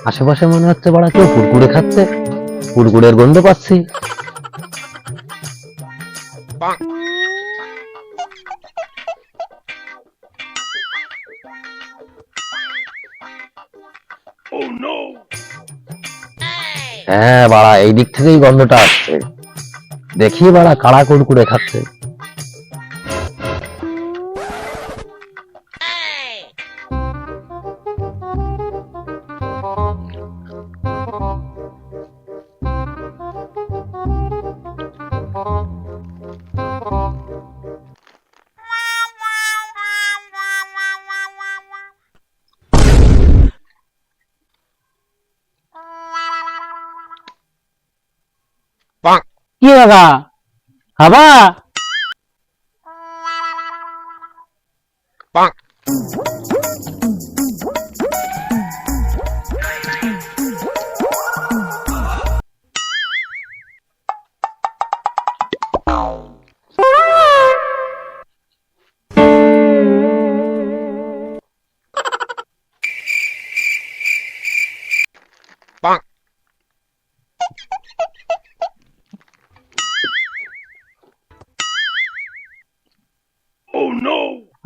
আশেপাশে মনে হচ্ছে বড়া কেউ কুড়কুড়ে খাচ্ছে, কুড়কুড়ের গন্ধ পাচ্ছি। হ্যাঁ বাড়া, এই দিক থেকেই গন্ধটা আসছে। দেখি বাড়া কারা কুড়কুড়ে খাচ্ছে। কি দাদা খাবা?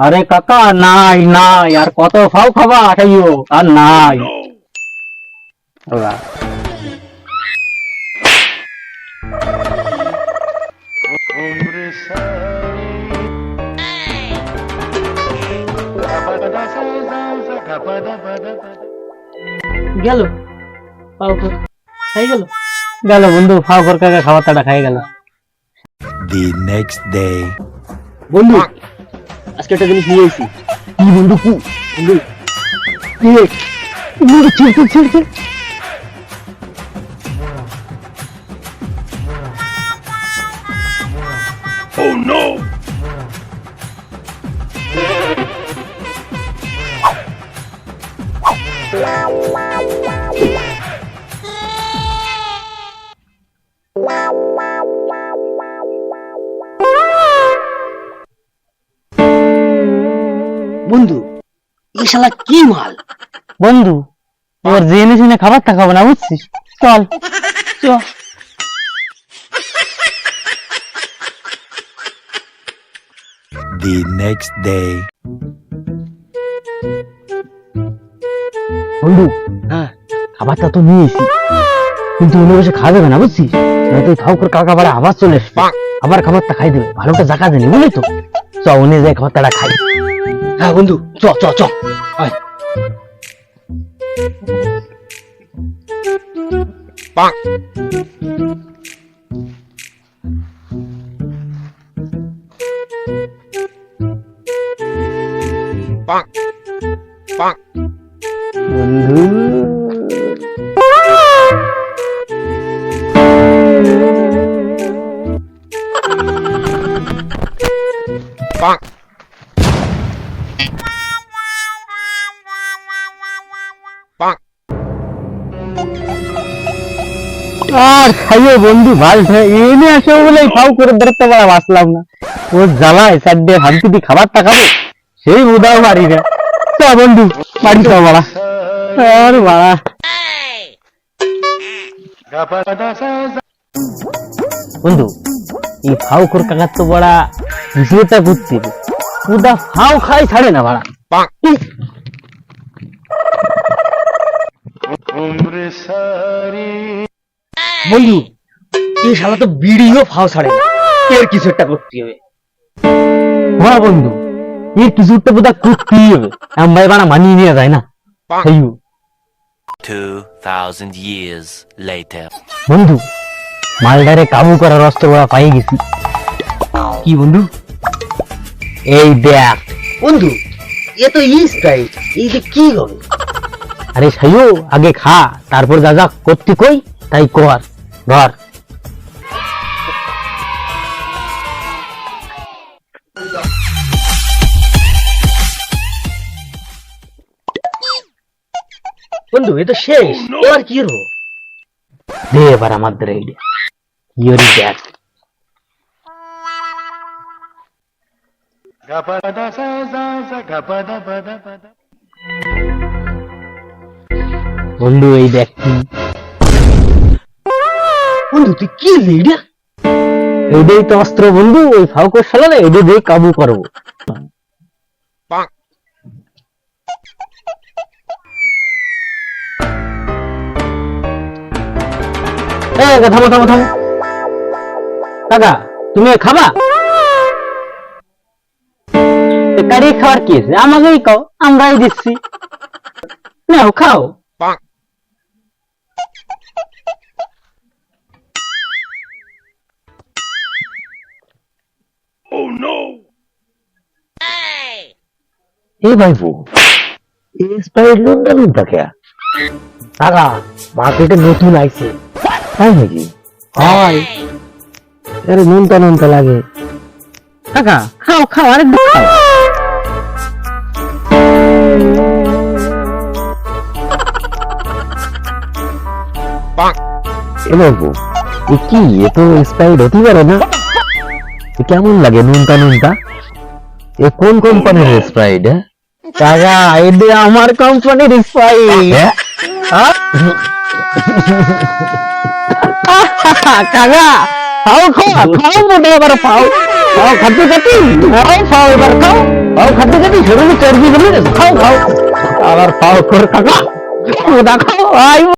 আরে কাকা নাই নাই, আর কত ফাও খাবা খাইও, আর নাই। গেল ফাও খাই গেল, গেল বন্ধু, ফাও কর কাকা খাবার তাটা খাই গেল। The next day. বন্ধু আজকে একটা জিনিস নিয়ে এসেছি। কি বন্ধু? কি বন্ধু? কি রে? বন্ধু ছিড় ছিড় ছিড় ছিড়। Oh no! বন্ধু এই শালা কি মাল? বন্ধু ওর জেনে শুনে খাবারটা খাবো না, বুঝছিস? চল চল। The next day. বন্ধু হ্যাঁ খাবারটা তো নিয়ে এসি, কিন্তু অন্য বসে খাওয়া যাবে না, বুঝছিস? নয়তো খাও করে কাকা বাড়া আবার চলে আসবে, আবার খাবারটা খাই দেবে। ভালোটা জায়গা দেনি, বুঝলি তো? চ উনি যাই খাবারটা খাই। হ্যাঁ বন্ধু চ চ চ। আয়। বন্ধু আর খাইও বন্ধু, ভাল এনে আসো বলে ফাউ করে বেরোতে পারা বাঁচলাম না। ওর জ্বালায় চারটে ভাবছি দি খাবারটা খাবো, সেই উদাও পারি না। চ বন্ধু বাড়ি চ বাড়া, আর বাড়া। বন্ধু এই ফাউ করে কাকার তো বড়া কিছুটা ঘুরতে পুদা ফাউ খাই ছাড়ে না বাড়া। বন্ধু এই শালা তো বিড়িও ফাও ছাড়ে না, এর কিছু একটা করতে হবে। হ্যাঁ বন্ধু এর কিছু একটা বোধা করতেই হবে, এমন ভাই বাড়া মানিয়ে নিয়ে যায় না। খাইও 2000 years later. বন্ধু মালদারে কাবু করার অস্ত্র ওরা পাই গেছি। কি বন্ধু? এই দেখ বন্ধু এ তো স্প্রাইট, এই যে কি হবে? আরে সাইও আগে খা, তারপর যা যা করতে কই তাই কর। ধর বন্ধু এ তো শেষ, এবার কি হলো? দে এবার আমার ধরে ইয়রি দেখ। বন্ধু এই দেখ বন্ধু তুই কি লিডা? এটাই তো অস্ত্র বন্ধু, ওই ফাউকের শালারে এটা দিয়ে কাবু করবো। থামো থামো থামো, কাকা তুমি খাবা? কারি খাওয়ার কি আছে, আমাকেই খাও, আমরাই দিচ্ছি, নাও খাও। এ ভাইপো, এই স্প্রাইট নুনটা নুনটা কে? কাকা মার্কেটে নতুন আইছে। তাই নাকি? হয় আরে নুনটা নুনটা লাগে। কাকা খাও খাও, আরেকবার খাও। এ ভাইপো, এ কি, এ তো স্প্রাইট হতে পারে না। এ কেমন লাগে নুনটা নুনটা? এ কোন কোম্পানির স্প্রাইট? কাকা এটা আমার কোম্পানির স্প্রাইট। কাকা খাও খাও খাও, মোটা এবার খাও খাও, খাতে খাতে খাও খাও, এবার খাও খাও, খাতে খাতে শরীরে চর্বি জমে গেছে, খাও খাও, আবার খাও কর কাকা, মোটা খাও। আই